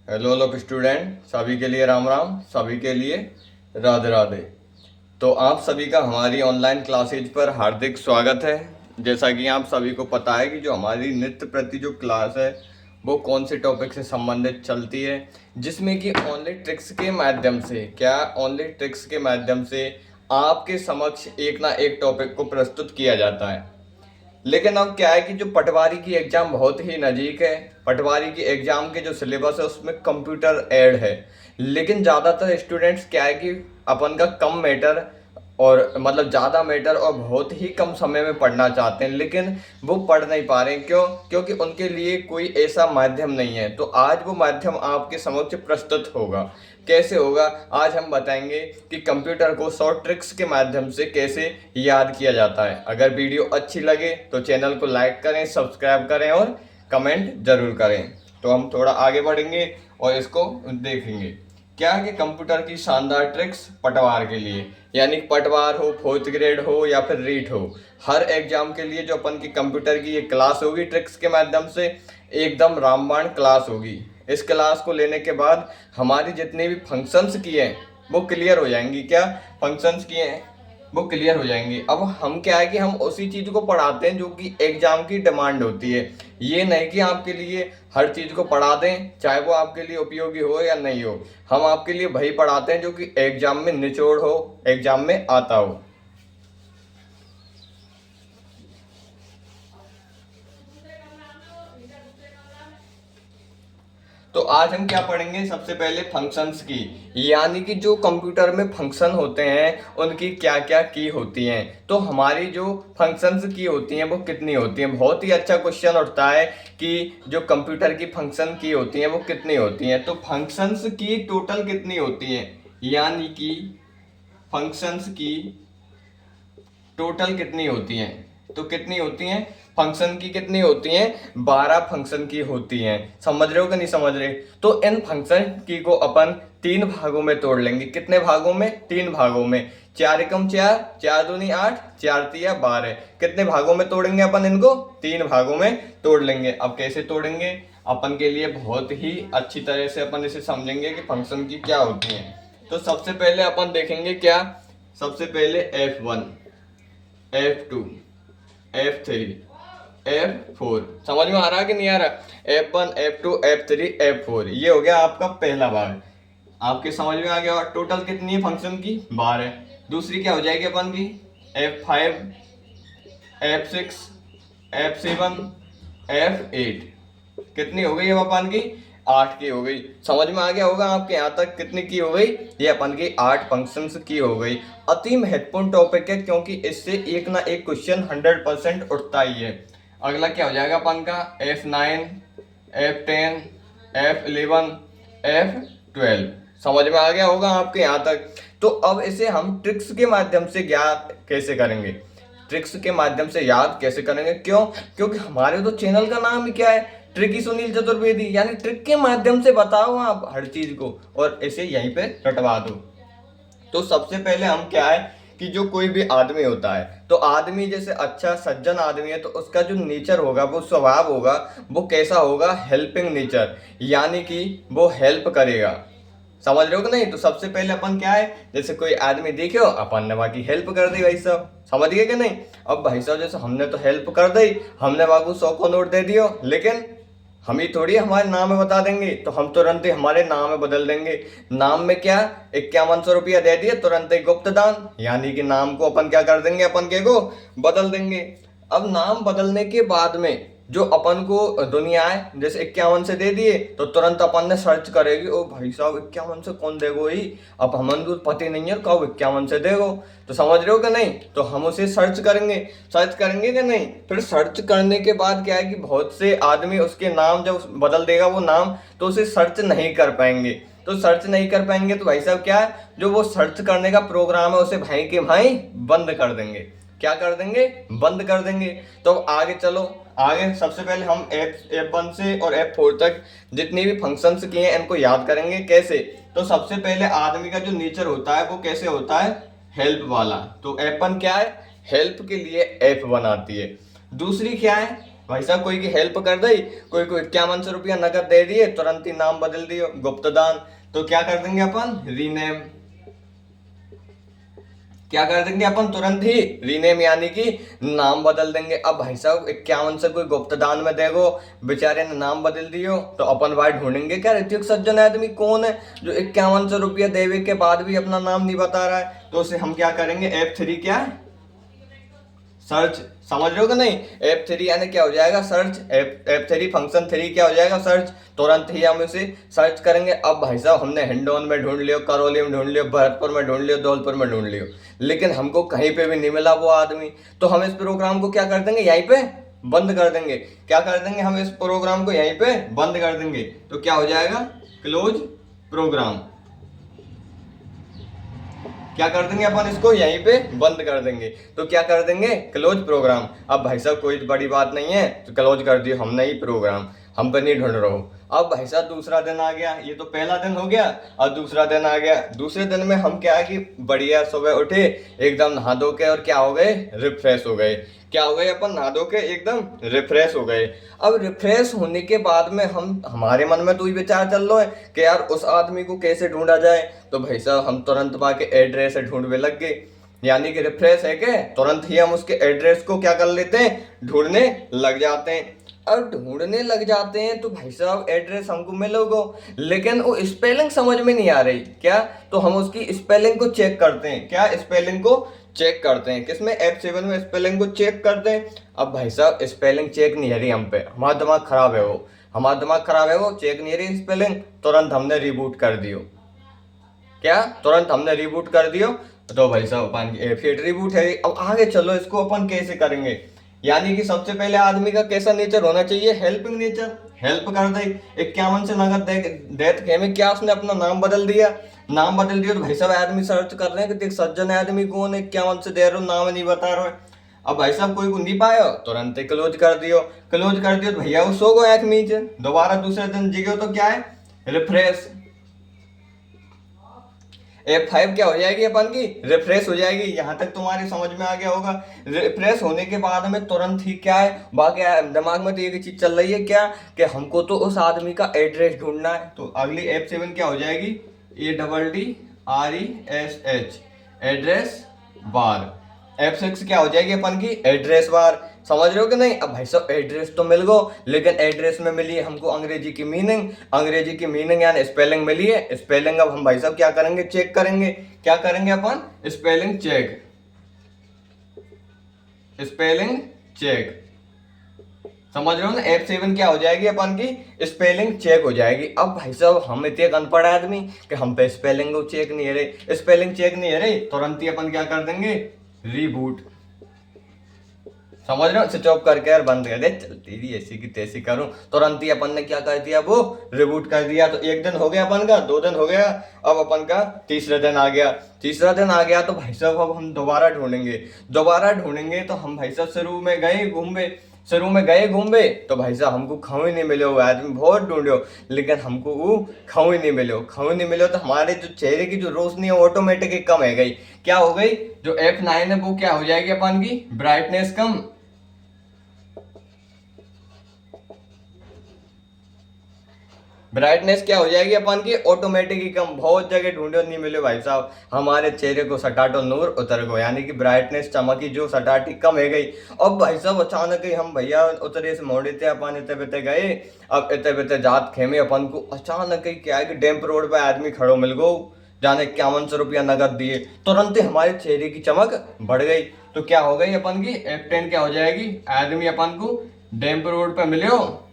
Hello hello student, सभी के लिए राम राम, सभी के लिए राधे राधे। तो आप सभी का हमारी ऑनलाइन क्लासेज पर हार्दिक स्वागत है। जैसा कि आप सभी को पता है कि जो हमारी नृत्य प्रति जो क्लास है वो कौन से टॉपिक से संबंधित चलती है, जिसमें कि ओनली ट्रिक्स के माध्यम से ओनली ट्रिक्स के माध्यम से आपके समक्ष एक ना एक टॉपिक को प्रस्तुत किया जाता है। लेकिन अब क्या है कि जो पटवारी की एग्ज़ाम बहुत ही नज़दीक है। पटवारी की एग्ज़ाम के जो सिलेबस है उसमें कंप्यूटर ऐड है, लेकिन ज़्यादातर स्टूडेंट्स क्या है कि अपन का कम मैटर और मतलब ज़्यादा मैटर और बहुत ही कम समय में पढ़ना चाहते हैं, लेकिन वो पढ़ नहीं पा रहे हैं। क्यों? क्योंकि उनके लिए कोई ऐसा माध्यम नहीं है। तो आज वो माध्यम आपके समक्ष प्रस्तुत होगा। कैसे होगा आज हम बताएंगे कि कंप्यूटर को शॉर्ट ट्रिक्स के माध्यम से कैसे याद किया जाता है। अगर वीडियो अच्छी लगे तो चैनल को लाइक करें, सब्सक्राइब करें और कमेंट जरूर करें। तो हम थोड़ा आगे बढ़ेंगे और इसको देखेंगे क्या कि कंप्यूटर की शानदार ट्रिक्स पटवार के लिए, यानी पटवार हो, फोर्थ ग्रेड हो या फिर रीट हो, हर एग्जाम के लिए जो अपन की कंप्यूटर की ये क्लास होगी ट्रिक्स के माध्यम से एकदम रामबाण क्लास होगी। इस क्लास को लेने के बाद हमारी जितने भी फंक्शंस किए हैं वो क्लियर हो जाएंगी। क्या फंक्शंस किए हैं वो क्लियर हो जाएंगी। अब हम क्या है कि हम उसी चीज़ को पढ़ाते हैं जो कि एग्जाम की डिमांड होती है। ये नहीं कि आपके लिए हर चीज़ को पढ़ा दें चाहे वो आपके लिए उपयोगी हो या नहीं हो। हम आपके लिए वही पढ़ाते हैं जो कि एग्जाम में निचोड़ हो, एग्जाम में आता हो। तो आज हम क्या पढ़ेंगे? सबसे पहले फंक्शंस की, यानी कि जो कंप्यूटर में फंक्शन होते हैं उनकी क्या क्या की होती हैं। तो हमारी जो फंक्शंस की होती हैं वो कितनी होती हैं। बहुत ही अच्छा क्वेश्चन उठता है कि जो कंप्यूटर की फंक्शन की होती हैं वो कितनी होती हैं। तो फंक्शंस की टोटल कितनी होती हैं, यानी कि फंक्शंस की टोटल कितनी होती हैं। तो कितनी होती हैं फंक्शन की? कितनी होती हैं? 12 फंक्शन की होती हैं। समझ रहे हो कि नहीं समझ रहे? तो इन फंक्शन की को अपन 3 भागों में तोड़ लेंगे। कितने भागों में? 3 भागों में। 4 एकम 4, 4 दूनी 8, 4 तिया 12। कितने भागों में तोड़ेंगे अपन इनको? 3 भागों में तोड़ लेंगे। अब कैसे तोड़ेंगे? अपन के लिए बहुत ही अच्छी तरह से अपन इसे समझेंगे कि फंक्शन की क्या होती है। तो सबसे पहले अपन देखेंगे क्या, सबसे पहले F1, F2, F3, F4। समझ में आ रहा है कि नहीं आ रहा? F1, F2, F3, F4, ये हो गया आपका पहला भाग। आपके समझ में आ गया। टोटल कितनी है फंक्शन की? 12। दूसरी क्या हो जाएगी अपन की? F5, F6, F7, F8। कितनी हो गई अब अपन की? 8 की हो गई। समझ में आ गया होगा आपके यहाँ तक कितनी की हो गई? ये अपन की 8 फंक्शंस की हो गई। अति महत्वपूर्ण टॉपिक है क्योंकि इससे एक ना एक क्वेश्चन 100% उठता ही है। अगला क्या हो जाएगा अपन का? F9, F10, F11, F12। समझ में आ गया होगा आपके यहाँ तक। तो अब इसे हम ट्रिक्स के माध्यम से ज्ञात कैसे करेंगे? ट्रिक्स के माध्यम से याद कैसे करेंगे? क्यों? क्योंकि हमारे तो चैनल का नाम ही क्या है? ट्रिकी सुनील चतुर्वेदी, यानी ट्रिक के माध्यम से बताओ आप हर चीज को और इसे यहीं पे रटवा दो। तो सबसे पहले हम क्या है कि जो कोई भी आदमी होता है, तो आदमी जैसे अच्छा सज्जन आदमी है तो उसका जो नेचर होगा, वो स्वभाव होगा, वो कैसा होगा? हेल्पिंग नेचर, यानी कि वो हेल्प करेगा। समझ रहे हो कि नहीं? तो सबसे पहले अपन क्या है, जैसे कोई आदमी देखे हो अपन ने बाकी हेल्प कर दी भाई साहब। समझ गए कि नहीं? अब भाई साहब जैसे हमने तो हेल्प कर दी, हमने बाबू 100 को नोट दे दियो, लेकिन हम ही थोड़ी हमारे नाम में बता देंगे, तो हम तुरंत ही हमारे नाम में बदल देंगे। नाम में क्या? 5100 रुपया दे दिए, तुरंत ही गुप्त दान, यानी कि नाम को अपन क्या कर देंगे? अपन के को बदल देंगे। अब नाम बदलने के बाद में जो अपन को दुनिया है, जैसे 51 से दे दिए तो तुरंत अपन ने सर्च करेगी, ओ भाई साहब 51 से कौन देगो ही, अब हमन को पता नहीं है कब 51 से देगो। तो समझ रहे हो कि नहीं? तो हम उसे सर्च करेंगे कि नहीं? फिर सर्च करने के बाद क्या है कि बहुत से आदमी उसके नाम जब बदल देगा वो नाम, तो उसे सर्च नहीं कर पाएंगे। तो सर्च नहीं कर पाएंगे तो भाई साहब क्या है, जो वो सर्च करने का प्रोग्राम है उसे भाई के भाई बंद कर देंगे। क्या कर देंगे? बंद कर देंगे। तो आगे चलो, आगे सबसे पहले हम F1 से और F4 तक जितनी भी फंक्शंस किए हैं इनको याद करेंगे। कैसे? तो सबसे पहले आदमी का जो नेचर होता है वो कैसे होता है? हेल्प वाला। तो F1 क्या है? हेल्प के लिए F1 आती है। दूसरी क्या है? भाई साहब कोई की हेल्प कर दी, कोई को 5100 रुपया नगद दे दिए, तुरंत ही नाम बदल दियो गुप्त दान। तो क्या कर देंगे अपन, रीनेम। क्या कर देंगे अपन, तुरंत ही रीनेम यानी कि नाम बदल देंगे। अब भाई साहब 51 से कोई गुप्त दान में देगो, बेचारे ने नाम बदल दियो, तो अपन भाई ढूंढेंगे क्या ऋतिक सज्जन आदमी कौन है जो 5100 रुपया देवे के बाद भी अपना नाम नहीं बता रहा है। तो उसे हम क्या करेंगे, F3 क्या है, सर्च। समझ रहे हो कि नहीं, F3 यानी क्या हो जाएगा, सर्च। F3 फंक्शन 3 क्या हो जाएगा, सर्च। तुरंत ही हम इसे सर्च करेंगे। अब भाई साहब हमने हिंडौन में ढूंढ लियो, करौली में ढूंढ लियो, भरतपुर में ढूंढ लियो, धौलपुर में ढूंढ लियो, लेकिन हमको कहीं पे भी नहीं मिला वो आदमी। तो हम इस प्रोग्राम को क्या कर देंगे, यहीं पे बंद कर देंगे। क्या कर देंगे, हम इस प्रोग्राम को यहीं पे बंद कर देंगे। तो क्या हो जाएगा, क्लोज प्रोग्राम। क्या कर देंगे अपन, इसको यहीं पे बंद कर देंगे। तो क्या कर देंगे, क्लोज प्रोग्राम। अब भाई साहब कोई बड़ी बात नहीं है, तो क्लोज कर दियो हमने ही प्रोग्राम, हम पे नहीं ढूंढ रहा हूँ। अब भाई साहब दूसरा दिन आ गया, ये तो पहला दिन हो गया, और दूसरा दिन आ गया। दूसरे दिन में हम क्या है कि बढ़िया सुबह उठे, एकदम नहा धो के, और क्या हो गए, रिफ्रेश हो गए। क्या हो गए, अपन नहा धो के एकदम रिफ्रेश हो गए। अब रिफ्रेश होने के बाद में हम, हमारे मन में तो ये विचार चल रहा है कि यार उस आदमी को कैसे ढूंढा जाए। तो भाई साहब हम तुरंत बाके एड्रेस ढूंढने लग गए, यानी कि रिफ्रेश है के तुरंत ही हम उसके एड्रेस को क्या कर लेते हैं, ढूंढने लग जाते हैं। अब ढूंढने लग जाते हैं तो भाई साहब एड्रेस हमको मिलोगे, लेकिन वो स्पेलिंग समझ में नहीं आ रही क्या। तो हम उसकी स्पेलिंग को चेक करते हैं, क्या स्पेलिंग को चेक करते हैं, किसमें, F7 में स्पेलिंग को चेक करते हैं। अब भाई साहब स्पेलिंग चेक नहीं है रही हम पे, हमारा दिमाग खराब है वो, हमारा दिमाग खराब है वो, चेक नहीं है रही स्पेलिंग। तुरंत हमने रिबूट कर दियो, क्या, तुरंत हमने रिबूट कर दियो। तो भाई साहब अपन फिर रिबूट है। अब आगे चलो, इसको अपन कैसे करेंगे, यानी कि सबसे पहले आदमी का कैसा नेचर होना चाहिए, हेल्पिंग नेचर। हेल्प कर दे, 51 से नगद डेथ के में क्या उसने अपना नाम बदल दिया, नाम बदल दिया। तो भाई साहब आदमी सर्च कर रहे हैं कि देख सज्जन आदमी कौन है, 51 से दे रहे हो, नाम नहीं बता रहे हो। अब भाई साहब कोई को नहीं पायो, तुरंत ही क्लोज कर दियो। क्लोज कर दियो तो भैया वो सो गो एक नीचे, दोबारा दूसरे दिन जिगे तो क्या है, रिफ्रेश। F5 क्या हो जाएगी अपन की, रिफ्रेश हो जाएगी। यहां तक तुम्हारे समझ में आ गया होगा। रिफ्रेश होने के बाद में तुरंत ही क्या है, बाकी दिमाग में तो एक चीज चल रही है क्या, कि हमको तो उस आदमी का एड्रेस ढूंढना है। तो अगली F7 क्या हो जाएगी, ADDRESS, एड्रेस बार। F6 क्या हो जाएगी अपन की, एड्रेस बार। समझ रहे हो कि नहीं। अब भाई साहब एड्रेस तो मिल गो, लेकिन एड्रेस में मिली है हमको अंग्रेजी की मीनिंग, अंग्रेजी की मीनिंग यानी स्पेलिंग मिली है। स्पेलिंग अब हम भाई साहब क्या करेंगे, चेक करेंगे। क्या करेंगे अपन, स्पेलिंग चेक, स्पेलिंग चेक। समझ रहे हो ना, F7 क्या हो जाएगी अपन की, स्पेलिंग चेक हो जाएगी। अब भाई साहब हम इतने अनपढ़ आदमी कि हम पे स्पेलिंग को चेक नहीं है रही, स्पेलिंग चेक नहीं है रही, तुरंत ही अपन क्या कर देंगे, रीबूट। समझ रहे हो, स्विच ऑफ करके यार बंद कर दे, चलती थी ऐसी की तैसी करूं। तुरंत ही अपन ने क्या कर दिया, वो रिबूट कर दिया। तो एक दिन हो गया अपन का, 2 दिन हो गया, अब अपन का तीसरा दिन आ गया। तीसरा दिन आ गया तो भाई साहब अब हम दोबारा ढूंढेंगे, दोबारा ढूंढेंगे। तो हम भाई साहब शुरू में गए घूमे, शुरू में गए घूमे, तो भाई साहब हमको खाऊ ही नहीं मिले। वो आदमी बहुत ढूंढो, लेकिन हमको वो खाऊ ही नहीं मिले, खाऊ ही नहीं मिले। तो हमारे जो चेहरे की जो रोशनी है ऑटोमेटिक ही कम है गई। क्या हो गई, जो F9 है वो क्या हो जाएगी अपन की, ब्राइटनेस कम। ब्राइटनेस क्या हो जाएगी अपन की, ऑटोमेटिक ही कम। बहुत जगह ढूंढो नहीं मिले भाई साहब, हमारे चेहरे को सटाटो नूर उतर गो, यानी कि ब्राइटनेस चमकी जो सटाटी कम है गई। अब भाई साहब अचानक ही हम भैया उतरे से मोड़े थे अपन, इतने बेते गए। अब इतने बेते जात खेमे अपन को, अचानक ही क्या है कि डैम्प रोड पे आदमी खड़ो मिल गो, जाने 5100 रुपया नगद दिए। तुरंत ही हमारे चेहरे की चमक बढ़ गई। तो क्या हो गई अपन की, F10 क्या हो जाएगी, आदमी अपन को डैम्प रोड पे मिले हो,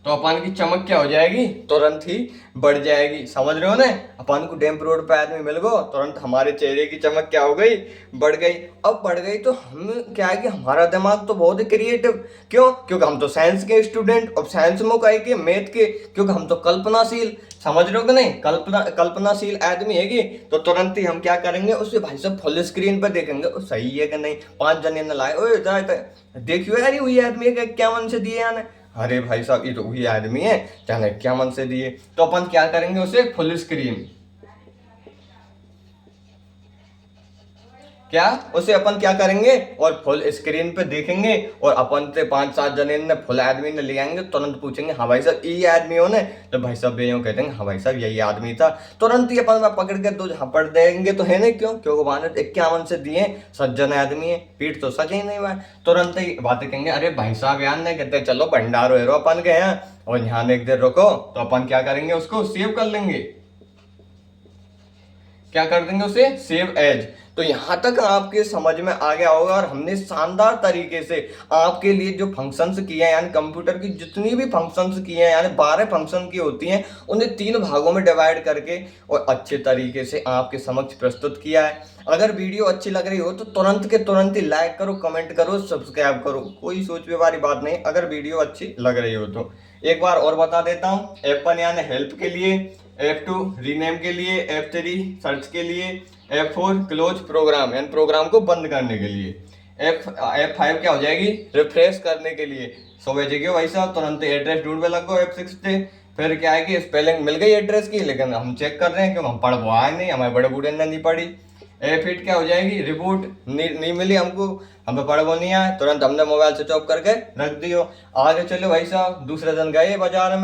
तो अपन की चमक क्या हो जाएगी, तुरंत ही बढ़ जाएगी। समझ रहे हो ना, अपन को डैम्प रोड पे आदमी मिल गो, तुरंत हमारे चेहरे की चमक क्या हो गई, बढ़ गई। अब बढ़ गई तो हम क्या है कि हमारा दिमाग तो बहुत ही क्रिएटिव, क्यों, क्योंकि हम तो साइंस के स्टूडेंट, और साइंस में कहे के मैथ के, क्योंकि हम तो कल्पनाशील, समझ रहे हो कि नहीं, कल्पनाशील आदमी है। तो तुरंत ही हम क्या करेंगे, उससे भाई साहब फुल स्क्रीन पर देखेंगे सही है कि नहीं। 5 जने न लाए, ओए देखियो यार वही आदमी है, क्या मन से दिए यानी, अरे भाई साहब ये तो वही आदमी है, जाने क्या मन से दिए। तो अपन क्या करेंगे, उसे फुल स्क्रीन, क्या उसे अपन क्या करेंगे और फुल स्क्रीन पे देखेंगे और अपन से 5-7 जने ने फुल आदमी ने ले आएंगे, तुरंत पूछेंगे हाँ भाई साहब ये आदमी हो ने, तो भाई साहब ये यूं कहते हैं हाँ भाई साहब यही आदमी था, तुरंत ही अपन पकड़ के 2 झापड़ देंगे तो है नहीं, क्यों, क्योंकि वहां 51 से दिए, सज्जन आदमी है, पीठ तो सजे ही नहीं हुआ, तुरंत ही बातें कहेंगे अरे भाई साहब यार नहीं कहते चलो भंडारो हेरो अपन के यहाँ, और यहाँ एक देर रुको तो अपन क्या करेंगे उसको सेव कर लेंगे, क्या कर देंगे उसे सेव एज। तो यहां तक आपके समझ में आ गया होगा और हमने शानदार तरीके से आपके लिए जो फंक्शंस किए हैं, यानी कंप्यूटर की जितनी भी फंक्शंस किए हैं, यानी 12 फंक्शन की होती हैं, उन्हें 3 भागों में डिवाइड करके और अच्छे तरीके से आपके समक्ष प्रस्तुत किया है। अगर वीडियो अच्छी लग रही हो तो तुरंत के तुरंत ही लाइक करो, कमेंट करो, सब्सक्राइब करो, कोई सोचने वाली बात नहीं अगर वीडियो अच्छी लग रही हो तो। एक बार और बता देता हूँ, F1 यानी हेल्प के लिए, F2 रीनेम के लिए, F3 सर्च के लिए, F4 क्लोज प्रोग्राम यानी प्रोग्राम को बंद करने के लिए, F5 क्या हो जाएगी रिफ्रेश करने के लिए। सो भेजेगी भाई साहब तुरंत एड्रेस ढूंढने लगो F6 से, फिर क्या है कि स्पेलिंग मिल गई एड्रेस की, लेकिन हम चेक कर रहे हैं क्योंकि हम पढ़ वो आए नहीं, हमारे बड़े बूढ़े ने नहीं पढ़ी। F8 क्या हो जाएगी रिबूट, नहीं मिली हमको, हमें पढ़ वो नहीं आया, तुरंत हमने मोबाइल स्विच ऑफ करके रख दियो। आगे चलो भाई साहब दूसरे दिन गए बाजार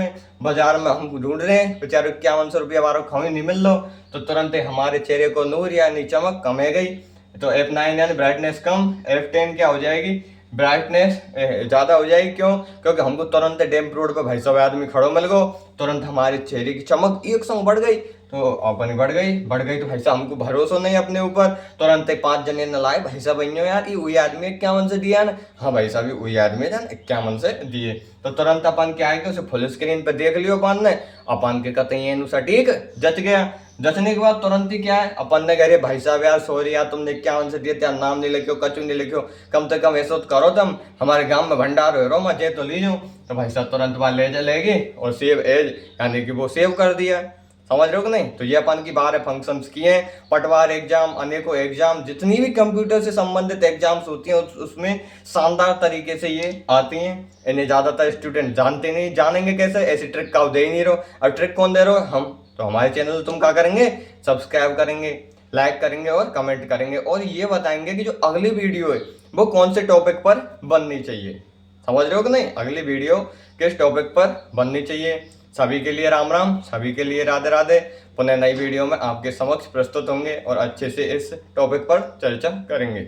में हम ढूंढ रहे हैं बेचारे 5100 रुपया बारो खावी नहीं मिल लो, तो तुरंत हमारे चेहरे को नूर यानी चमक कम है गई। तो F9 यानी ब्राइटनेस कम, F10 क्या हो जाएगी ब्राइटनेस ज्यादा हो जाएगी, क्यों, क्योंकि हमको तुरंत डैम रोड पे भाई साहब आदमी खड़ो मिल गो, तुरंत हमारे चेहरे की चमक एक संग बढ़ गई, तो अपनी बढ़ गई तो भाई साहब हमको भरोसा नहीं अपने ऊपर, तुरंत 5 जने न लाए भाई साहब यार ये वही आदमी 51 से दिया ना, हाँ भाई साहब ये वही आदमी जान 51 से दिए, तो तुरंत अपन क्या है कि उसे फुल स्क्रीन पे देख लियो अपन ने, अपन के कतई सटीक जच गया। जचने के बाद तुरंत ही क्या है अपन ने कहे भाई साहब यार सॉरी यार तुमने 51 से दिए, त्यार नाम नहीं लिखो, कचू नहीं लिखो, कम से कम ऐसा तो करो, तुम हमारे गांव में भंडार हो मैं जे तो लीजो, तो भाई साहब तुरंत वहां ले चलेगी और सेव एज यानी कि वो सेव कर दिया। समझ रहे हो कि नहीं। तो ये अपन की 12 फंक्शंस किए हैं, पटवार एग्जाम, अनेकों एग्जाम, जितनी भी कंप्यूटर से संबंधित एग्जाम्स होती हैं उसमें शानदार तरीके से ये आती हैं। इन्हें ज्यादातर स्टूडेंट जानते नहीं, जानेंगे कैसे, ऐसी ट्रिक का दे ही नहीं रहो, और ट्रिक कौन दे रहे हो हम, तो हमारे चैनल तुम क्या करेंगे सब्सक्राइब करेंगे, लाइक करेंगे और कमेंट करेंगे, और ये बताएंगे कि जो अगली वीडियो है वो कौन से टॉपिक पर बननी चाहिए। समझ रहे हो कि नहीं, अगली वीडियो किस टॉपिक पर बननी चाहिए। सभी के लिए राम राम, सभी के लिए राधे राधे। पुनः नई वीडियो में आपके समक्ष प्रस्तुत होंगे और अच्छे से इस टॉपिक पर चर्चा करेंगे।